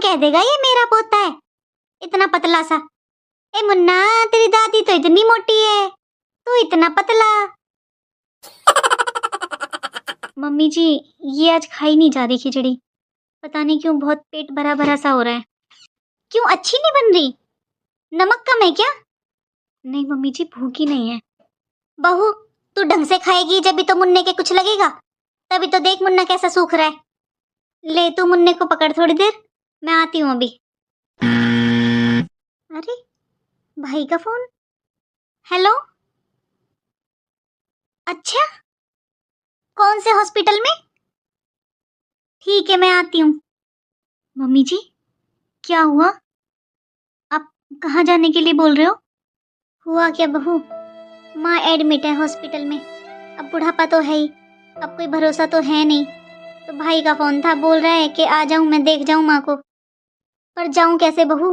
कह देगा ये मेरा पोता है, इतना पतला सा। ए मुन्ना, तेरी दादी तो इतनी मोटी है, तू इतना पतला। मम्मी जी, ये आज खाई नहीं जा रही खिचड़ी, पता नहीं क्यों बहुत पेट भरा भरा सा हो रहा है। क्यों अच्छी नहीं बन रही? नमक कम है क्या? नहीं मम्मी जी, भूखी नहीं है। बहू, तू ढंग से खाएगी जब भी तो मुन्ने के कुछ लगेगा। तभी तो देख मुन्ना कैसा सूख रहा है। ले तू मुन्ने को पकड़ थोड़ी देर, मैं आती हूँ अभी। अरे भाई का फोन। हेलो, अच्छा कौन से हॉस्पिटल में? ठीक है मैं आती हूँ। मम्मी जी क्या हुआ? आप कहाँ जाने के लिए बोल रहे हो? हुआ क्या बहू, माँ एडमिट है हॉस्पिटल में। अब बुढ़ापा तो है ही, अब कोई भरोसा तो है नहीं। तो भाई का फोन था, बोल रहा है कि आ जाऊं मैं देख जाऊं माँ को। पर जाऊं कैसे बहू,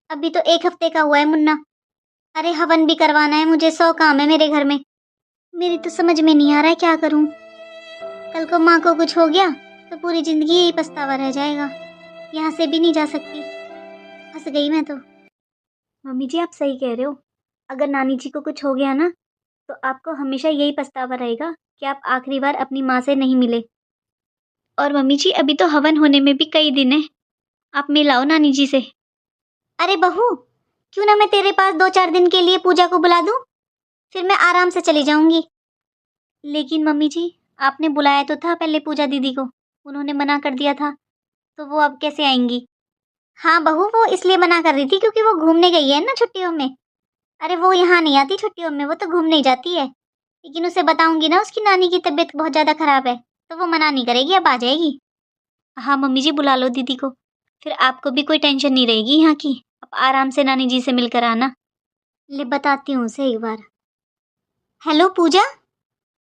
अभी तो 1 हफ्ते का हुआ है मुन्ना। अरे हवन भी करवाना है मुझे, 100 काम है मेरे घर में। मेरी तो समझ में नहीं आ रहा है क्या करूं। कल को माँ को कुछ हो गया तो पूरी जिंदगी यही पछतावा रह जाएगा। यहाँ से भी नहीं जा सकती, फंस गई मैं तो। मम्मी जी आप सही कह रहे हो, अगर नानी जी को कुछ हो गया ना तो आपको हमेशा यही पछतावा रहेगा कि आप आखिरी बार अपनी माँ से नहीं मिले। और मम्मी जी अभी तो हवन होने में भी कई दिन है, आप मिलाओ नानी जी से। अरे बहू, क्यों ना मैं तेरे पास 2-4 दिन के लिए पूजा को बुला दूं, फिर मैं आराम से चली जाऊंगी। लेकिन मम्मी जी आपने बुलाया तो था पहले पूजा दीदी को, उन्होंने मना कर दिया था, तो वो अब कैसे आएंगी? हाँ बहू, वो इसलिए मना कर रही थी क्योंकि वो घूमने गई है ना छुट्टियों में। अरे वो यहाँ नहीं आती छुट्टियों में, वो तो घूमने ही जाती है। लेकिन उसे बताऊंगी ना उसकी नानी की तबीयत बहुत ज़्यादा खराब है, तो वो मना नहीं करेगी, अब आ जाएगी। हाँ मम्मी जी बुला लो दीदी को, फिर आपको भी कोई टेंशन नहीं रहेगी यहाँ की। अब आराम से नानी जी से मिलकर आना। ले बताती हूँ उसे एक बार। हेलो पूजा।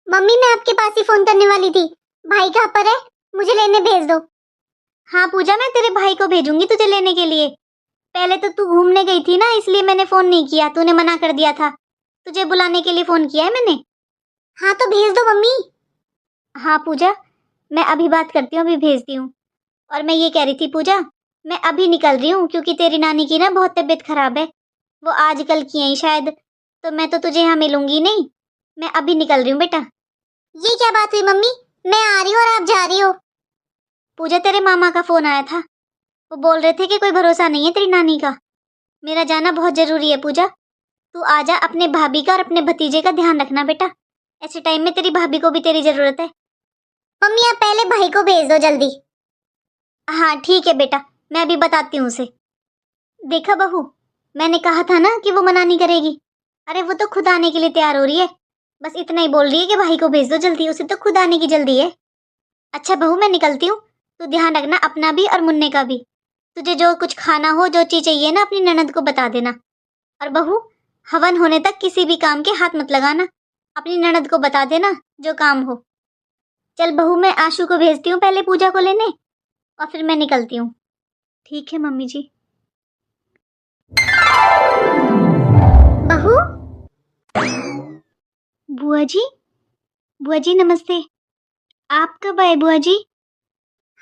मम्मी मैं आपके पास ही फोन करने वाली थी, भाई कहाँ पर है, मुझे लेने भेज दो। हाँ पूजा, मैं तेरे भाई को भेजूंगी तुझे लेने के लिए। पहले तो तू घूमने गई थी ना, इसलिए मैंने फोन नहीं किया, तूने मना कर दिया था। तुझे बुलाने के लिए फोन किया है मैंने। हाँ तो भेज दो मम्मी। हाँ पूजा, मैं अभी बात करती हूँ, अभी भेजती हूँ। और मैं ये कह रही थी पूजा, मैं अभी निकल रही हूँ क्योंकि तेरी नानी की ना बहुत तबीयत खराब है, वो आजकल की है शायद, तो मैं तो तुझे यहाँ मिलूंगी नहीं। मैं अभी निकल रही हूँ बेटा। ये क्या बात हुई मम्मी, मैं आ रही हूँ और आप जा रही हो? पूजा तेरे मामा का फोन आया था, वो बोल रहे थे कि कोई भरोसा नहीं है तेरी नानी का। मेरा जाना बहुत जरूरी है पूजा, तू आजा, अपने भाभी का और अपने भतीजे का ध्यान रखना बेटा, ऐसे टाइम में तेरी भाभी को भी तेरी जरूरत है। मम्मी आप पहले भाई को भेज दो जल्दी। हाँ ठीक है बेटा, मैं अभी बताती हूँ उसे। देखा बहू, मैंने कहा था ना कि वो मना नहीं करेगी। अरे वो तो खुद आने के लिए तैयार हो रही है, बस इतना ही बोल रही है कि भाई को भेज दो जल्दी, उसे तो खुद आने की जल्दी है। अच्छा बहू मैं निकलती हूँ, तू ध्यान रखना अपना भी और मुन्ने का भी। तुझे जो कुछ खाना हो, जो चीज चाहिए ना, अपनी ननद को बता देना। और बहू, हवन होने तक किसी भी काम के हाथ मत लगाना, अपनी ननद को बता देना जो काम हो। चल बहू, मैं आशु को भेजती हूँ पहले पूजा को लेने, और फिर मैं निकलती हूँ। ठीक है मम्मी जी। बहू। बुआ जी, बुआ जी नमस्ते। आप कब आए बुआ जी?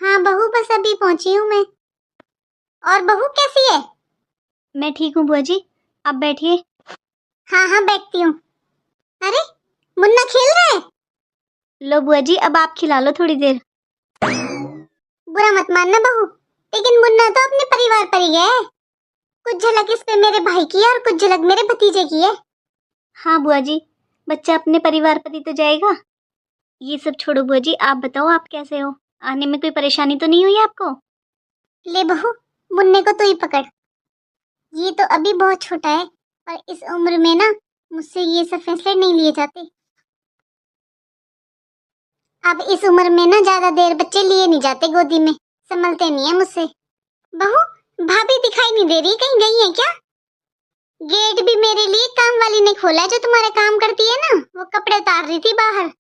हाँ बहू, बस अभी पहुंची हूँ मैं। और बहू कैसी है? मैं ठीक हूँ बुआ जी, आप बैठिए। हाँ हाँ बैठती हूँ। अरे मुन्ना खेल रहा है। लो बुआ जी, अब आप खिला लो थोड़ी देर। बुरा मत मानना बहू, लेकिन मुन्ना तो अपने परिवार पर ही है। कुछ झलक इस पे मेरे भाई की है और कुछ झलक मेरे भतीजे की है। हाँ बुआ जी, बच्चा अपने परिवार पर ही तो जाएगा। ये सब छोड़ो बुआ जी, आप बताओ आप कैसे हो, आने में कोई परेशानी तो नहीं हुई आपको? ले बहू, मुन्ने को तो ही पकड़, ये तो अभी बहुत छोटा है, और इस उम्र में ना मुझसे ये सब फैसले नहीं लिए जाते। अब इस उम्र में ना ज्यादा देर बच्चे लिए नहीं जाते गोदी में, संभलते नहीं है मुझसे। बहू भाभी दिखाई नहीं दे रही, कहीं गई है क्या? गेट भी मेरे लिए काम वाली ने खोला है, जो तुम्हारा काम करती है ना, वो कपड़े उतार रही थी बाहर।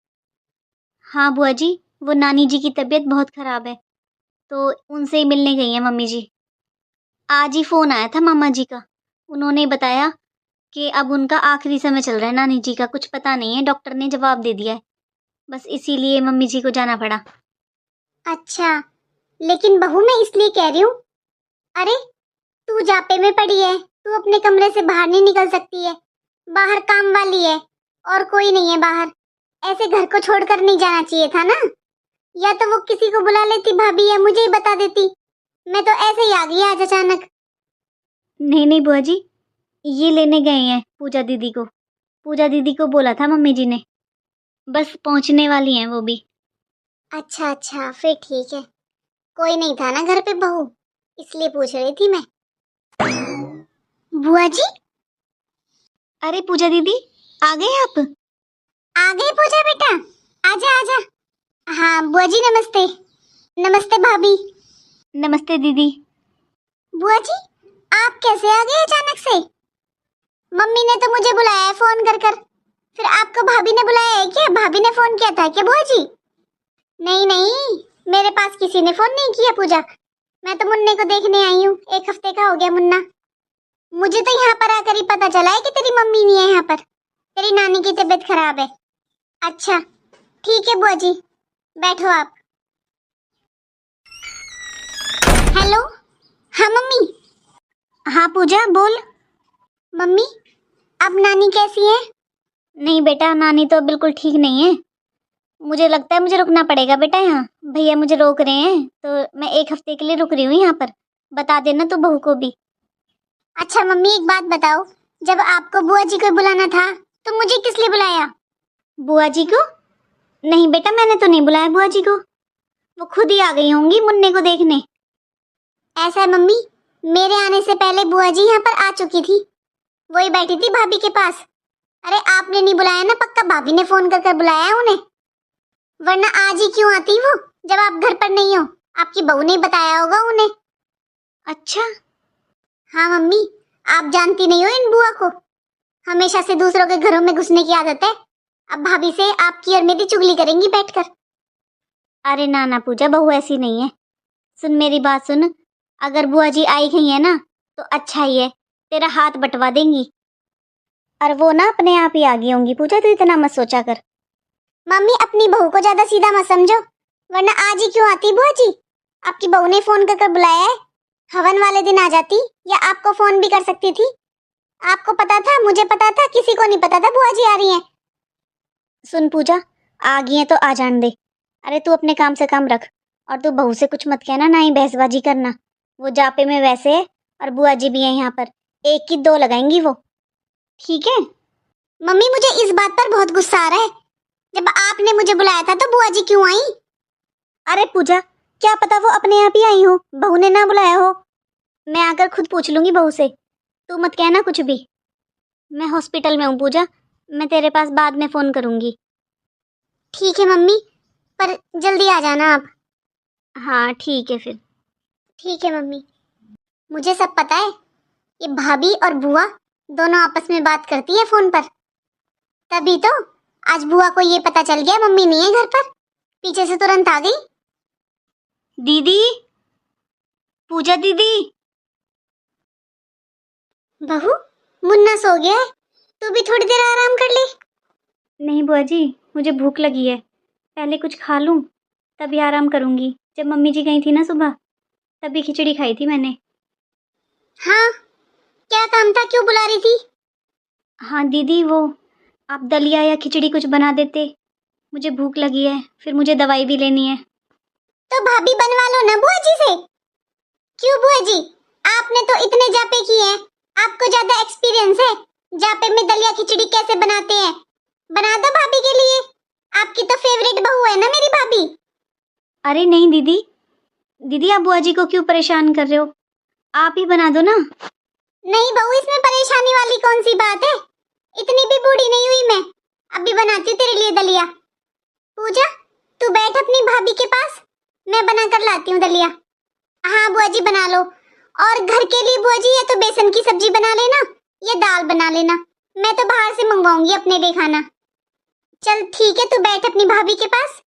हाँ बुआ जी, वो नानी जी की तबीयत बहुत खराब है, तो उनसे ही मिलने गई है मम्मी जी। आज ही फोन आया था मामा जी का, उन्होंने बताया कि अब उनका आखिरी समय चल रहा है, नानी जी का कुछ पता नहीं है, डॉक्टर ने जवाब दे दिया है, बस इसीलिए मम्मी जी को जाना पड़ा। अच्छा, लेकिन बहू मैं इसलिए कह रही हूँ अरे तू जापे में पड़ी है, तू अपने कमरे से बाहर नहीं निकल सकती है। बाहर काम वाली है और कोई नहीं है बाहर। ऐसे घर को छोड़कर नहीं जाना चाहिए था ना। या तो वो किसी को बुला लेती भाभी, या मुझे ही बता देती। मैं तो ऐसे ही आ गई आज अचानक। नहीं नहीं बुआ जी, ये लेने गए हैं पूजा दीदी को। पूजा दीदी को बोला था मम्मी जी ने, बस पहुंचने वाली हैं वो भी। अच्छा अच्छा, फिर ठीक है। कोई नहीं था ना घर पे बहू, इसलिए पूछ रही थी मैं। बुआ जी, अरे पूजा दीदी आ गए आप? आ गई पूजा बेटा, आजा आजा। हाँ बुआ जी नमस्ते। नमस्ते भाभी। नमस्ते दीदी। बुआ जी आप कैसे आ गए अचानक से? मम्मी ने तो मुझे बुलाया है फोन कर कर। फिर आपको भाभी ने बुलाया है क्या? भाभी ने फोन किया था क्या बुआ जी? नहीं नहीं, मेरे पास किसी ने फोन नहीं किया पूजा। मैं तो मुन्ने को देखने आई हूँ, 1 हफ्ते का हो गया मुन्ना। मुझे तो यहाँ पर आकर ही पता चला है कि तेरी मम्मी नहीं है यहाँ पर। तेरी नानी की तबीयत खराब है। अच्छा ठीक है बुआ जी, बैठो आप। हेलो। हाँ मम्मी। हाँ पूजा बोल। मम्मी अब नानी कैसी है? नहीं बेटा, नानी तो बिल्कुल ठीक नहीं है। मुझे लगता है मुझे रुकना पड़ेगा बेटा यहाँ। भैया मुझे रोक रहे हैं तो मैं 1 हफ्ते के लिए रुक रही हूँ यहाँ पर। बता देना तो बहू को भी। अच्छा मम्मी एक बात बताओ, जब आपको बुआ जी को बुलाना था तो मुझे किस लिए बुलाया? बुआ जी को? नहीं बेटा, मैंने तो नहीं बुलाया बुआ जी को। वो खुद ही आ गई होंगी मुन्ने को देखने। ऐसा है मम्मी, मेरे आने से पहले बुआ जी यहाँ पर आ चुकी थी। वही बैठी थी भाभी के पास। अरे आपने नहीं बुलाया ना, पक्का भाभी ने फोन कर कर बुलाया है उन्हें। वरना आज ही क्यों आती वो, जब आप घर पर नहीं हो? आपकी बहू ने बताया होगा उन्हें। अच्छा हाँ मम्मी, आप जानती नहीं हो इन बुआ को। हमेशा से दूसरों के घरों में घुसने की आदत है। अब भाभी से आपकी और मेरी चुगली करेंगी बैठकर। अरे ना ना पूजा, बहू ऐसी नहीं है। सुन मेरी बात सुन, अगर बुआ जी आई गई है ना तो अच्छा ही है, तेरा हाथ बंटवा देंगी। और वो ना अपने आप ही आ गई होंगी पूजा, तो इतना मत सोचा कर। मम्मी अपनी बहू को ज्यादा सीधा मत समझो, वरना आज ही क्यों आती बुआ जी? आपकी बहू ने फोन कर बुलाया है। हवन वाले दिन आ जाती, या आपको फोन भी कर सकती थी। आपको पता था, मुझे पता था, किसी को नहीं पता था बुआ जी आ रही हैं। सुन पूजा, आ गई है तो आ जान दे। अरे तू अपने काम से काम रख, और तू बहू से कुछ मत कहना, ना ही बहसबाजी करना। वो जापे में वैसे है और बुआ जी भी है यहाँ पर, 1 की 2 लगाएंगी वो। ठीक है मम्मी, मुझे इस बात पर बहुत गुस्सा आ रहा है। जब आपने मुझे बुलाया था तो बुआ जी क्यों आई? अरे पूजा, क्या पता वो अपने आप ही आई हो, बहू ने ना बुलाया हो। मैं आकर खुद पूछ लूंगी बहू से, तू मत कहना कुछ भी। मैं हॉस्पिटल में हूँ पूजा, मैं तेरे पास बाद में फोन करूंगी। ठीक है मम्मी, पर जल्दी आ जाना आप। हाँ ठीक है फिर। ठीक है मम्मी। मुझे सब पता है, ये भाभी और बुआ दोनों आपस में बात करती है फोन पर। तभी तो आज बुआ को ये पता चल गया मम्मी नहीं है घर पर, पीछे से तुरंत आ गई। दीदी, पूजा दीदी। बहू, मुन्ना सो गया है, तू भी थोड़ी देर आराम कर ले। नहीं बुआ जी, मुझे भूख लगी है, पहले कुछ खा लूं तभी आराम करूंगी। जब मम्मी जी गई थी ना सुबह, तभी खिचड़ी खाई थी मैंने। हाँ, क्या काम था, क्यों बुला रही थी? हाँ दीदी, वो आप दलिया या खिचड़ी कुछ बना देते, मुझे भूख लगी है, फिर मुझे दवाई भी लेनी है। तो भाभी बनवा लो ना बुआ जी से। क्यों बुआ जी, आपने तो इतने जापे किए हैं, आपको ज्यादा एक्सपीरियंस है। जापे में दलिया खिचड़ी कैसे बनाते हैं, बना दो भाभी के लिए। आपकी तो फेवरेट बहू है ना मेरी भाभी। अरे नहीं दीदी, दीदी आप बुआ जी को क्यों परेशान कर रहे हो, आप ही बना दो ना। नहीं बहू, इसमें परेशानी वाली कौन सी बात है? इतनी भी बूढ़ी नहीं हुई मैं, अभी बनाती हूँ तेरे लिए दलिया। पूजा तू बैठ अपनी भाभी के पास, मैं बना कर लाती हूँ दलिया। हाँ बुआ जी बना लो। और घर के लिए बुआ जी या तो बेसन की सब्जी बना लेना या दाल बना लेना, मैं तो बाहर से मंगवाऊंगी अपने लिए खाना। चल ठीक है, तू बैठ अपनी भाभी के पास,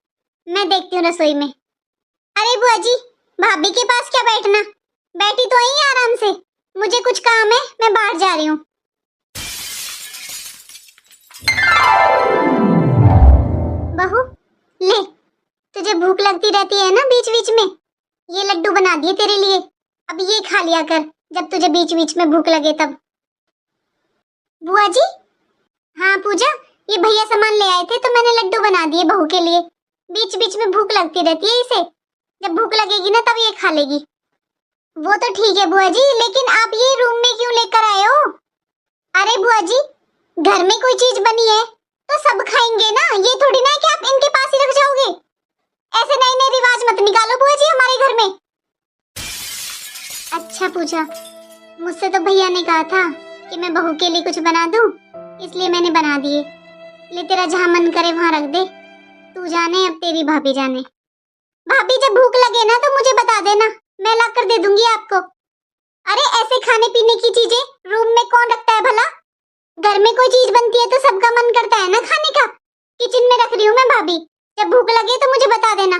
मैं देखती हूँ रसोई में। अरे बुआ जी, भाभी के पास क्या बैठना, बैठी तो आई आराम से। मुझे कुछ काम है, मैं बाहर जा रही हूँ। बहू ले, तुझे भूख लगती रहती है ना बीच बीच में, ये लड्डू बना दिए तेरे लिए, अब ये खा लिया कर जब तुझे बीच बीच में भूख लगे तब। बुआ जी। हाँ पूजा, ये भैया सामान ले आए थे तो मैंने लड्डू बना दिए बहू के लिए। बीच बीच में भूख लगती रहती है इसे, जब भूख लगेगी ना तब ये खा लेगी। वो तो ठीक है बुआ जी, लेकिन आप ये रूम में क्यों लेकर आए हो? अरे बुआ जी, घर में कोई चीज बनी है तो सब खाएंगे ना, ये थोड़ी ना है कि आप इनके पास ही रख जाओगे। ऐसे नए नए रिवाज मत निकालो बुआ जी हमारे घर में। अच्छा पूजा, मुझसे तो भैया ने कहा था कि मैं बहू के लिए कुछ बना दूं, इसलिए मैंने बना दिए। ले तेरा जहां मन करे वहां रख दे, तू जाने अब तेरी भाभी जाने। भाभी जब भूख लगे ना तो मुझे बता देना, मैं ला कर दे दूंगी आपको। अरे ऐसे खाने पीने की चीजें रूम में कौन रखता है भला? घर में कोई चीज बनती है तो सबका मन करता है ना खाने का। किचन में रख रही हूँ मैं भाभी, जब भूख लगे तो मुझे बता देना।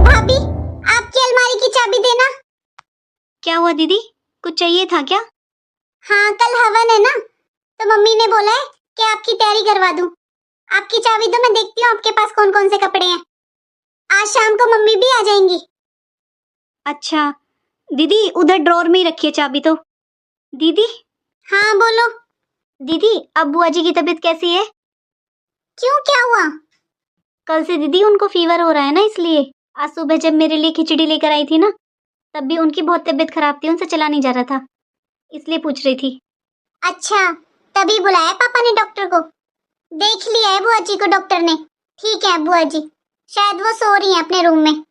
भाभी आपकी अलमारी की चाबी देना। क्या हुआ दीदी, कुछ चाहिए था क्या? हाँ कल हवन है ना, तो मम्मी ने बोला है कि आपकी तैयारी करवा दूं। आपकी चाबी दो, मैं देखती हूँ आपके पास कौन कौन से कपड़े हैं। आज शाम को मम्मी भी आ जाएंगी। अच्छा दीदी, उधर ड्रॉर में ही रखिए चाबी तो। दीदी। हाँ बोलो। दीदी, अब बुआ जी की तबीयत कैसी है? क्यों, क्या हुआ? कल से दीदी उनको फीवर हो रहा है ना, इसलिए आज सुबह जब मेरे लिए खिचड़ी लेकर आई थी ना, तब भी उनकी बहुत तबीयत खराब थी, उनसे चला नहीं जा रहा था, इसलिए पूछ रही थी। अच्छा, तभी बुलाया पापा ने डॉक्टर को। देख लिया है बुआ जी को डॉक्टर ने। ठीक है बुआ जी, शायद वो सो रही हैं अपने रूम में।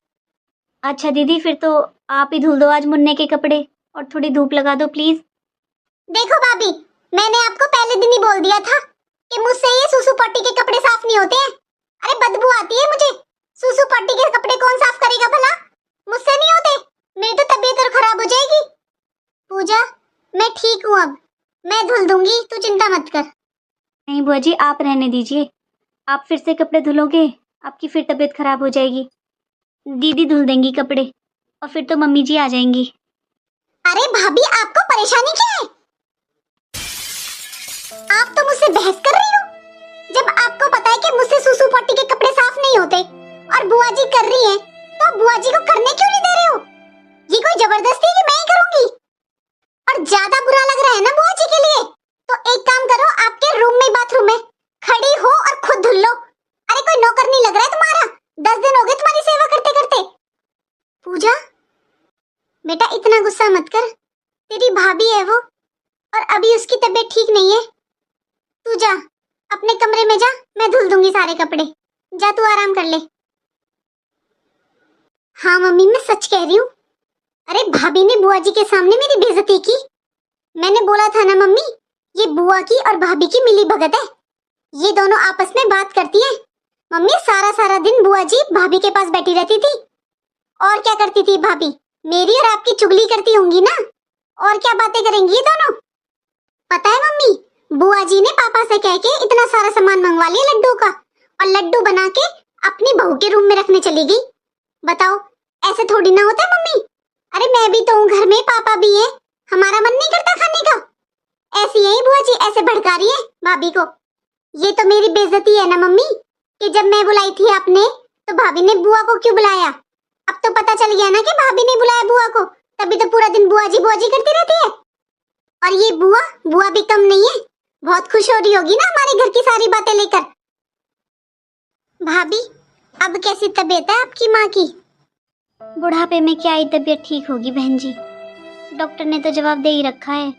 अच्छा दीदी, फिर तो आप ही धुल दो आज मुन्ने के कपड़े और थोड़ी धूप लगा दो प्लीज। देखो भाभी, मैंने आपको पहले दिन ही बोल दिया था कि मुझसे ये सुसु पट्टी के कपड़े साफ नहीं होते हैं। अरे बदबू आती है मुझे, सुसु पट्टी के कपड़े कौन साफ करेगा भला? मुझसे नहीं होते, मेरी तो तबीयत और खराब हो जाएगी। पूजा मैं ठीक हूँ, अब मैं धुल दूंगी, तू चिंता मत कर। नहीं बुआ जी, आप रहने दीजिए, आप फिर से कपड़े धुलोगे आपकी फिर तबीयत खराब हो जाएगी। दीदी धुल देंगी कपड़े और फिर तो मम्मी जी आ जाएंगी। अरे भाभी आपको परेशानी क्या है? आप तो मुझसे बहस कर रही हो, जब आपको पता है कि मुझसे सुसु पट्टी के कपड़े साफ नहीं होते और बुआ जी कर रही हैं, तो बुआ जी को करने क्यों नहीं दे रहे हो? ये कोई जबरदस्ती है कि मैं ही करूंगी? और ज्यादा बुरा लग रहा है ना बुआ जी के लिए, तो एक काम करो, आपके रूम में बाथरूम में खड़ी हो और खुद धुल लो। अरे कोई नौकर नहीं लग रहा है तुम्हारा, 10 दिन हो गए तुम्हारी सेवा करते करते। पूजा बेटा इतना गुस्सा मत कर, तेरी भाभी है वो और अभी उसकी तबीयत ठीक नहीं है। तू जा अपने कमरे में जा, मैं धुल दूंगी सारे कपड़े, जा तू आराम कर ले। हाँ मम्मी मैं सच कह रही हूँ। अरे भाभी ने बुआ जी के सामने मेरी बेइज्जती की। मैंने बोला था ना मम्मी, ये बुआ की और भाभी की मिली भगत है, ये दोनों आपस में बात करती हैं। मम्मी सारा सारा दिन बुआ जी भाभी के पास बैठी रहती थी। और क्या करती थी भाभी? मेरी और आपकी चुगली करती होंगी ना, और क्या बातें करेंगी ये दोनों। पता है मम्मी, बुआ जी ने पापा से कह के इतना सारा सामान मंगवा लिया लड्डू का, और लड्डू बना के अपनी बहू के रूम में रखने चली गई। बताओ ऐसे थोड़ी ना होता है मम्मी। अरे मैं भी तो हूँ घर में, पापा भी है, हमारा मन नहीं करता खाने का। ऐसी यही बुआ जी ऐसे भड़का रही है भाभी को। ये तो मेरी बेइज्जती है ना मम्मी, कि जब मैं बुलाई थी आपने तो भाभी ने बुआ को क्यों बुलाया। अब तो पता चल गया ना कि भाभी ने बुलाया बुआ को, तभी तो पूरा दिन बुआ जी करती रहती है। और ये बुआ भी कम नहीं है, बहुत खुश हो रही होगी ना हमारे घर की सारी बातें लेकर। भाभी अब कैसी तबीयत है आपकी माँ की? बुढ़ापे में क्या ही तबीयत ठीक होगी बहन जी, डॉक्टर ने तो जवाब दे ही रखा है,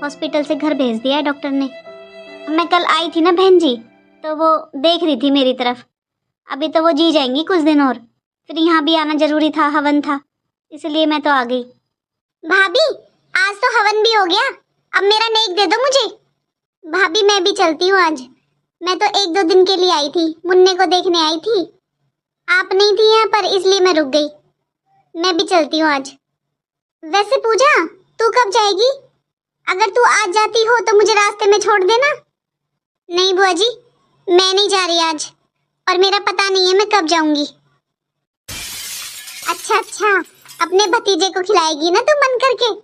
हॉस्पिटल से घर भेज दिया है डॉक्टर ने। मैं कल आई थी ना बहन जी, तो वो देख रही थी मेरी तरफ। अभी तो वो जी जाएंगी कुछ दिन और, फिर यहाँ भी आना जरूरी था, हवन था, इसलिए मैं तो आ गई। भाभी आज तो हवन भी हो गया, अब मेरा नेक दे दो मुझे। भाभी मैं भी चलती हूँ आज, मैं तो 1-2 दिन के लिए आई थी, मुन्ने को देखने आई थी। आप नहीं थी यहाँ पर इसलिए मैं रुक गई, मैं भी चलती हूँ आज। वैसे पूजा तू कब जाएगी? अगर तू आज जाती हो तो मुझे रास्ते में छोड़ देना। नहीं बुआ जी, मैं नहीं जा रही आज, और मेरा पता नहीं है मैं कब जाऊंगी। अच्छा, अपने भतीजे को खिलाएगी ना तू मन करके।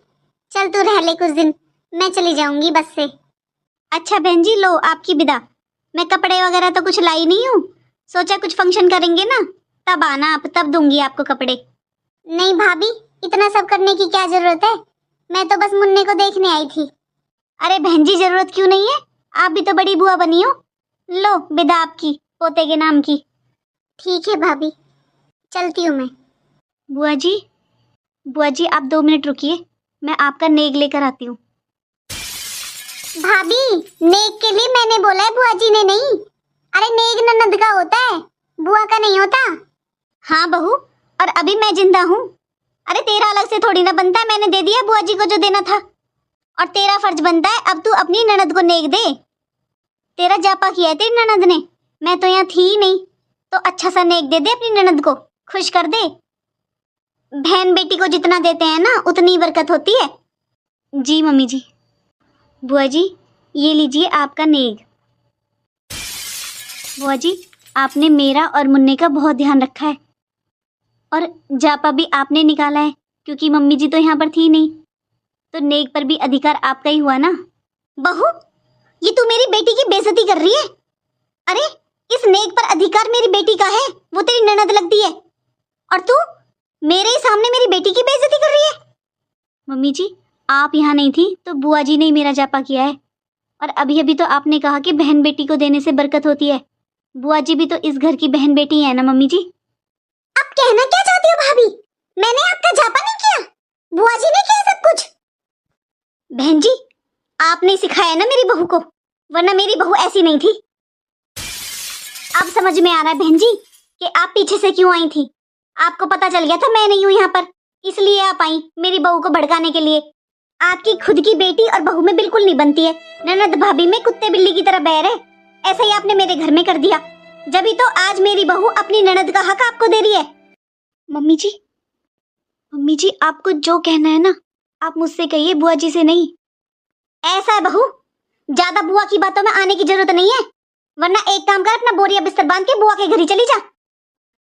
चल तू रह ले कुछ दिन, मैं चली जाऊंगी बस से। अच्छा बहन जी, लो आपकी विदा। मैं कपड़े वगैरह तो कुछ लाई नहीं हूँ, सोचा कुछ फंक्शन करेंगे ना, तब आना आप, तब दूंगी आपको कपड़े। नहीं भाभी, इतना सब करने की क्या जरूरत है? मैं तो बस मुन्ने को देखने आई थी। अरे बहन जी, जरूरत क्यों नहीं है, आप भी तो बड़ी बुआ बनी हो। लो विदा आपकी पोते के नाम की। ठीक है भाभी, चलती हूँ मैं। बुआ जी, बुआ जी आप 2 मिनट रुकिए, मैं आपका नेग लेकर आती हूँ। भाभी, नेक के लिए मैंने बोला है, बुआ जी ने नहीं। अरे नेक ननद का होता है, बुआ का नहीं होता। हाँ बहू, और अभी मैं जिंदा हूँ। अरे तेरा अलग से थोड़ी ना बनता है, मैंने दे दिया बुआ जी को जो देना था। और तेरा फर्ज बनता है अब तू अपनी ननद को नेक दे। तेरा जापा किया है तेरी ननद ने, मैं तो यहाँ थी ही नहीं, तो अच्छा सा नेक दे दे अपनी ननद को, खुश कर दे। बहन बेटी को जितना देते हैं ना उतनी बरकत होती है। जी मम्मी जी। बुआ जी ये लीजिए आपका नेक। बुआ जी आपने मेरा और मुन्ने का बहुत ध्यान रखा है, और जापा भी आपने निकाला है क्योंकि मम्मी जी तो यहाँ पर थी नहीं, तो नेक पर भी अधिकार आपका ही हुआ ना। बहू, ये तू मेरी बेटी की बेइज्जती कर रही है। अरे इस नेक पर अधिकार मेरी बेटी का है, वो तेरी ननद लगती है, और तू मेरे ही सामने मेरी बेटी की बेइज्जती कर रही है। मम्मी जी आप यहाँ नहीं थी तो बुआ जी ने ही मेरा जापा किया है, और अभी अभी तो आपने कहा कि बहन बेटी को देने से बरकत होती है। बुआ जी भी तो इस घर की बहन बेटी है ना मम्मी जी। अब कहना क्या चाहती हो भाभी? मैंने आपका जापा नहीं किया, बुआ जी ने किया सब कुछ। बहन जी आपने सिखाया ना मेरी बहू को, वरना मेरी बहू ऐसी नहीं थी। अब समझ में आ रहा है बहन जी कि आप पीछे से क्यों आई थी। आपको पता चल गया था मैं नहीं हूं यहाँ पर, इसलिए आप आई मेरी बहू को भड़काने के लिए। आपकी खुद की बेटी और बहू में बिल्कुल नहीं बनती है, ननद भाभी में कुत्ते बिल्ली की तरह बैर है। ऐसा ही आपने मेरे घर में कर दिया, जब तो आज मेरी बहू अपनी ननद का हक आपको दे रही है। मम्मी जी आपको जो कहना है ना आप मुझसे कहिए, बुआ जी से नहीं। ऐसा है बहू, ज्यादा बुआ की बातों में आने की जरूरत नहीं है, वरना एक काम कर, अपना बोरिया बिस्तर बांध के बुआ के घर ही चली जा।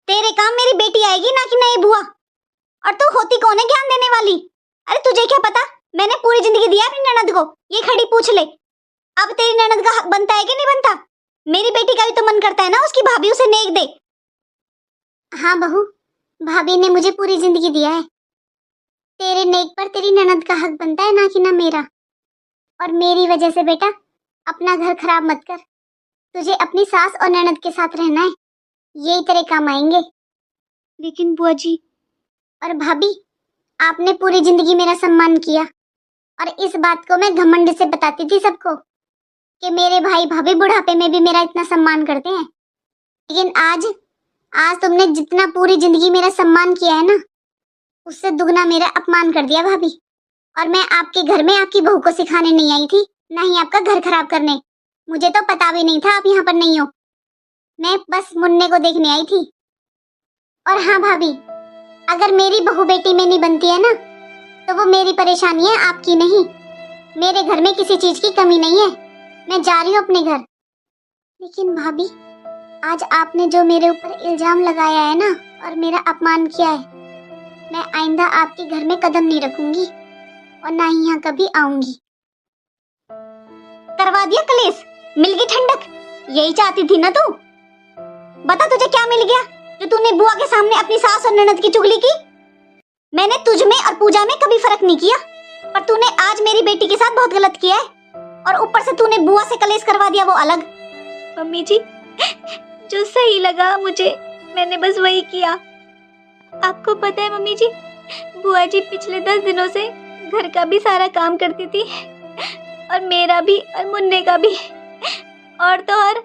तेरे काम मेरी बेटी आएगी ना कि नई बुआ। और तू होती कौन है ज्ञान देने वाली? अरे तुझे क्या पता, मैंने पूरी जिंदगी दिया अपनी ननद को, ये खड़ी पूछ ले। अब तेरी ननद का हक बनता है कि नहीं बनता? मेरी बेटी का भी तो मन करता है ना उसकी भाभी उसे नेक दे। हाँ बहू, भाभी ने मुझे पूरी जिंदगी दिया है, तेरे नेक पर तेरी ननद का हक बनता है ना कि ना मेरा। और मेरी वजह से बेटा अपना घर खराब मत कर, तुझे अपनी सास और ननद के साथ रहना है, यही तेरे काम आएंगे। लेकिन बुआ जी। और भाभी, आपने पूरी जिंदगी मेरा सम्मान किया, और इस बात को मैं घमंड से बताती थी सबको कि मेरे भाई भाभी बुढ़ापे में भी मेरा इतना सम्मान करते हैं। लेकिन आज आज तुमने जितना पूरी जिंदगी मेरा सम्मान किया है ना, उससे दुगना मेरा अपमान कर दिया भाभी। और मैं आपके घर में आपकी बहू को सिखाने नहीं आई थी, ना ही आपका घर खराब करने। मुझे तो पता भी नहीं था आप यहाँ पर नहीं हो, मैं बस मुन्ने को देखने आई थी। और हाँ भाभी, अगर मेरी बहू बेटी में नहीं बनती है ना, तो वो मेरी परेशानी है, आपकी नहीं। मेरे घर में किसी चीज की कमी नहीं है, मैं जा रही हूँ अपने घर। लेकिन भाभी, आज आपने जो मेरे ऊपर इल्जाम लगाया है ना, और मेरा अपमान किया है, मैं आइंदा आपके घर में कदम नहीं रखूंगी, और ना ही यहाँ कभी आऊंगी। करवा दिया कलेश, मिल गई ठंडक, यही चाहती थी ना तू। बता तुझे क्या मिल गया जो तूने बुआ के सामने अपनी सास और ननद की चुगली की। मैंने तुझ में और पूजा में कभी फर्क नहीं किया, पर तूने आज मेरी बेटी के साथ बहुत गलत किया है, और ऊपर से तूने बुआ से कलेश करवा दिया, वो अलग। मम्मी जी जो सही लगा मुझे, मैंने बस वही किया। आपको पता है मम्मी जी, बुआ जी पिछले 10 दिनों से घर का भी सारा काम करती थी, और मेरा भी और मुन्ने का भी, और तो और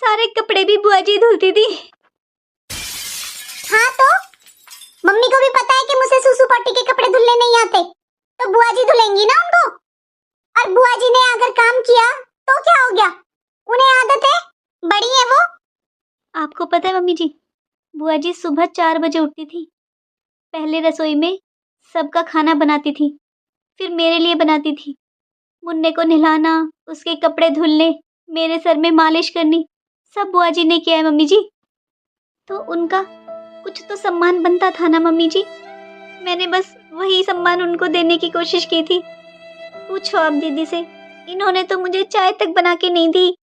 सारे कपड़े भी बुआ जी धुलती थी। हाँ तो मम्मी को भी पता है कि मुझसे सुसु पट्टी के कपड़े धुलने नहीं आते, तो बुआ जी धुलेंगी ना उनको। और बुआ जी ने अगर काम किया तो क्या हो गया, उन्हें आदत है, बड़ी है वो। आपको पता है मम्मी जी, बुआ जी सुबह 4 बजे उठती थी, पहले रसोई में सबका खाना बनाती थी, फिर मेरे लिए बनाती थी। मुन्ने को नहलाना, उसके कपड़े धुलने, मेरे सर में मालिश करनी, सब बुआ जी ने किया है मम्मी जी। तो उनका कुछ तो सम्मान बनता था ना मम्मी जी, मैंने बस वही सम्मान उनको देने की कोशिश की थी। पूछो आप दीदी से, इन्होंने तो मुझे चाय तक बना के नहीं दी।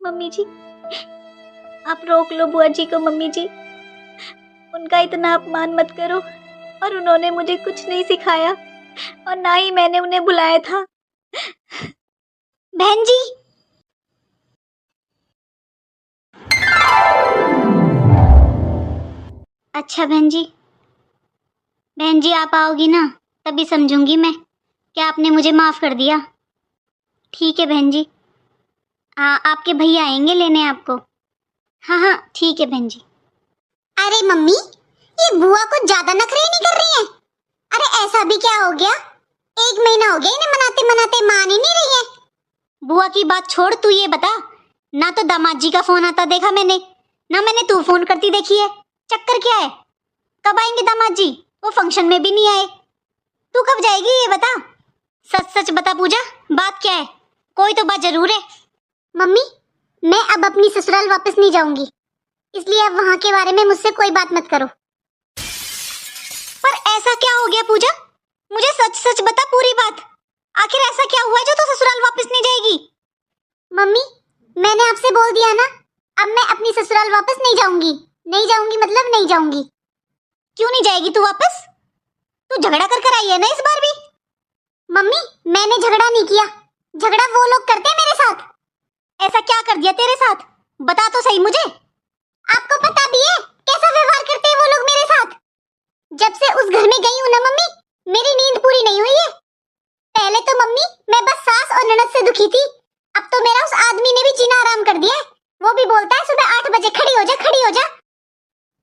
मम्मी जी आप रोक लो बुआ जी को मम्मी जी, उनका इतना अपमान मत करो। और उन्होंने मुझे कुछ नहीं सिखाया और ना ही मैंने उन्हें बुलाया था। बहन जी, अच्छा बहन जी आप आओगी ना तभी समझूंगी मैं कि आपने मुझे माफ कर दिया। ठीक है बहन जी। हाँ, आपके भैया आएंगे लेने आपको। हाँ हाँ ठीक है बहन जी। अरे मम्मी, ये बुआ कुछ ज्यादा नखरे नहीं कर रही है? अरे ऐसा भी क्या हो गया? 1 महीना हो गया इन्हें मनाते मनाते, मान ही नहीं रही है। बुआ की बात छोड़, तू ये बता, ना तो दामाद जी का फोन आता देखा मैंने, ना मैंने तू फोन करती देखी है। चक्कर क्या है? कब आएंगे दामाद जी? वो फंक्शन में भी नहीं आए। तू कब जाएगी ये बता। सच सच बता पूजा, बात क्या है? कोई तो बात जरूर है। मम्मी, मैं अब अपनी ससुराल वापस नहीं जाऊंगी, इसलिए अब वहां के बारे में मुझसे कोई बात मत करो। पर ऐसा क्या हो गया पूजा? मुझे सच सच बता पूरी बात। आखिर ऐसा क्या हुआ जो तू ससुराल वापस नहीं जाएगी? मम्मी, मैंने आपसे बोल दिया ना, अब मैं अपनी ससुराल वापस नहीं जाऊंगी। नहीं जाऊंगी मतलब नहीं जाऊंगी। क्यों नहीं जाएगी तू वापस? तू झगड़ा कर आई है ना इस बार भी। मम्मी, मैंने झगड़ा नहीं किया, झगड़ा वो लोग करते हैं मेरे साथ। ऐसा क्या कर दिया तेरे साथ? बता तो सही मुझे। आपको पता भी है कैसा व्यवहार करते हैं वो लोग मेरे साथ? जब से उस घर में गई हूँ ना मम्मी, मेरी नींद पूरी नहीं हुई है। पहले तो मम्मी मैं बस सास और ननद से दुखी थी, अब तो मेरा उस आदमी ने भी जीना आराम कर दिया है। वो भी बोलता है सुबह 8 बजे खड़ी हो जा, खड़ी हो जा।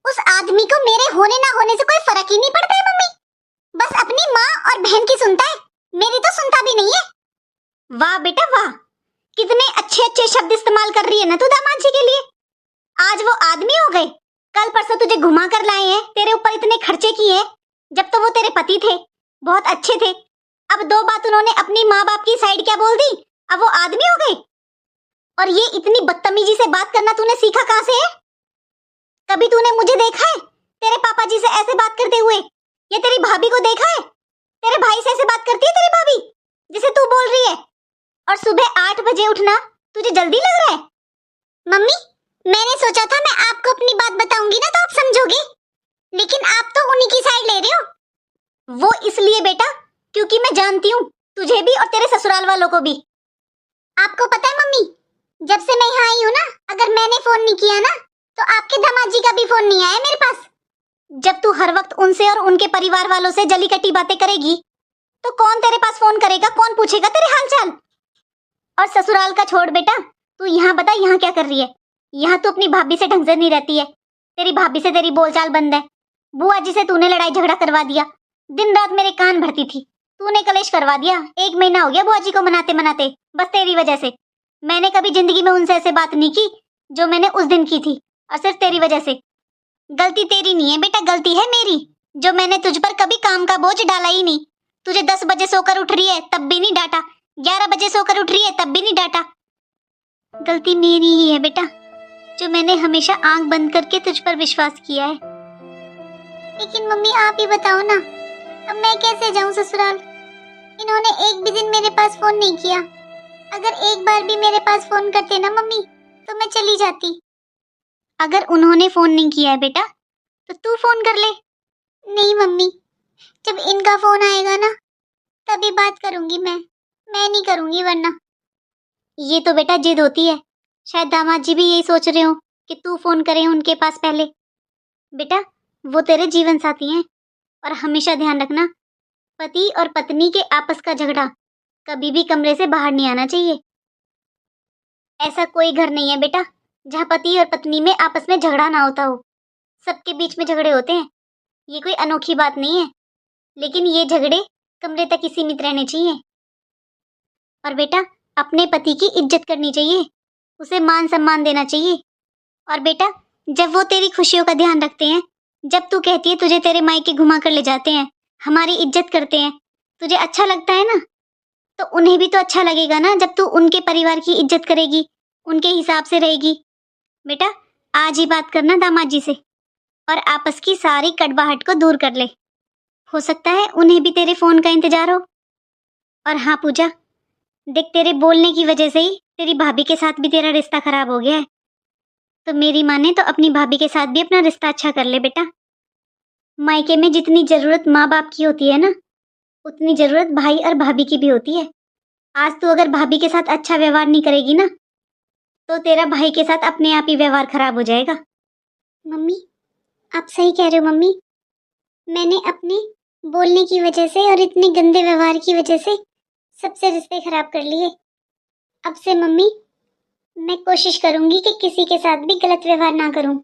उस आदमी को मेरे होने ना होने से कोई फर्क ही नहीं पड़ता है मम्मी, बस अपनी माँ और बहन की सुनता है, मेरी तो सुनता भी नहीं है। वाह बेटा वाह, कितने अच्छे अच्छे शब्द इस्तेमाल कर रही है ना तू दामाद जी के लिए। आज वो आदमी हो गए, कल परसों तुझे घुमा कर लाए हैं, तेरे ऊपर इतने खर्चे किए, जब तो वो तेरे पति थे, बहुत अच्छे थे। अब दो बात उन्होंने अपनी माँ बाप की साइड क्या बोल दी, अब वो आदमी हो गए। और ये इतनी बदतमीजी से बात करना तूने सीखा कहाँ से है? कभी तूने मुझे देखा है तेरे पापा जी से ऐसे बात करते हुए? या तेरी भाभी को देखा है? तेरे भाई से ऐसे बात करती है तेरी भाभी जिसे तू बोल रही है? और सुबह 8 बजे उठना तुझे जल्दी लग रहा है? मम्मी, मैंने सोचा था मैं आपको अपनी बात बताऊंगी ना तो आप समझोगे, लेकिन आप तो उन्हीं की साइड ले रहे हो। वो इसलिए बेटा क्योंकि मैं जानती हूँ तुझे भी और तेरे ससुराल वालों को भी। आपको पता है मम्मी, जब से मैं यहाँ आई हूँ ना, अगर मैंने फोन नहीं किया ना तो आपके दामाद जी का भी फोन नहीं आया मेरे पास। जब तू हर वक्त उनसे और उनके परिवार वालों से जली कटी बातें करेगी तो कौन तेरे पास फोन करेगा, कौन पूछेगा तेरे हालचाल? और ससुराल का छोड़ बेटा, तू यहाँ बता यहाँ क्या कर रही है? यहाँ तू अपनी भाभी से ढंग से नहीं रहती है, तेरी भाभी से तेरी बोलचाल बंद है। बुआ जी से तूने लड़ाई झगड़ा करवा दिया, दिन रात मेरे कान भरती थी, तूने कलेश करवा दिया। 1 महीना हो गया बुआ जी को मनाते मनाते, बस तेरी वजह से। मैंने कभी जिंदगी में उनसे ऐसे बात नहीं की जो मैंने उस दिन की थी, और सिर्फ तेरी वजह से। गलती तेरी नहीं है बेटा, गलती है मेरी, जो मैंने तुझ पर कभी काम का बोझ डाला ही नहीं। तुझे 10 बजे सोकर उठ रही है तब भी नहीं डांटा, 11 बजे सोकर उठ रही है तब भी नहीं डांटा। गलती मेरी ही है बेटा, जो मैंने हमेशा आंख बंद करके तुझ पर विश्वास किया है। लेकिन मम्मी आप ही बताओ ना, अब मैं कैसे जाऊं ससुराल? इन्होंने एक भी दिन मेरे पास फोन नहीं किया। अगर एक बार भी मेरे पास फोन करते ना मम्मी तो मैं चली जाती। अगर उन्होंने फोन नहीं किया है बेटा तो तू फोन कर ले। नहीं मम्मी, जब इनका फोन आएगा ना तभी बात करूंगी मैं नहीं करूंगी वरना। ये तो बेटा जिद होती है, शायद दामाद जी भी यही सोच रहे हो कि तू फोन करे उनके पास पहले। बेटा वो तेरे जीवन साथी हैं, और हमेशा ध्यान रखना, पति और पत्नी के आपस का झगड़ा कभी भी कमरे से बाहर नहीं आना चाहिए। ऐसा कोई घर नहीं है बेटा जहाँ पति और पत्नी में आपस में झगड़ा ना होता हो। सबके बीच में झगड़े होते हैं, ये कोई अनोखी बात नहीं है, लेकिन ये झगड़े कमरे तक ही सीमित रहने चाहिए। और बेटा अपने पति की इज्जत करनी चाहिए, उसे मान सम्मान देना चाहिए। और बेटा जब वो तेरी खुशियों का ध्यान रखते हैं, जब तू कहती है तुझे तेरे मायके घुमा कर ले जाते हैं, हमारी इज्जत करते हैं, तुझे अच्छा लगता है ना, तो उन्हें भी तो अच्छा लगेगा ना जब तू उनके परिवार की इज्जत करेगी, उनके हिसाब से रहेगी। बेटा आज ही बात करना दामाद जी से और आपस की सारी कड़वाहट को दूर कर ले। हो सकता है उन्हें भी तेरे फोन का इंतजार हो। और हाँ पूजा, देख तेरे बोलने की वजह से ही तेरी भाभी के साथ भी तेरा रिश्ता खराब हो गया है, तो मेरी माने तो अपनी भाभी के साथ भी अपना रिश्ता अच्छा कर ले बेटा। मायके में जितनी जरूरत माँ बाप की होती है ना, उतनी जरूरत भाई और भाभी की भी होती है। आज तू अगर भाभी के साथ अच्छा व्यवहार नहीं करेगी ना, तो तेरा भाई के साथ अपने आप ही व्यवहार खराब हो जाएगा। मम्मी, आप सही कह रहे हो मम्मी। मैंने अपने बोलने की वजह से और इतने गंदे व्यवहार की वजह से सबसे रिश्ते खराब कर लिए। अब से मम्मी, मैं कोशिश करूंगी कि किसी के साथ भी गलत व्यवहार ना करूं।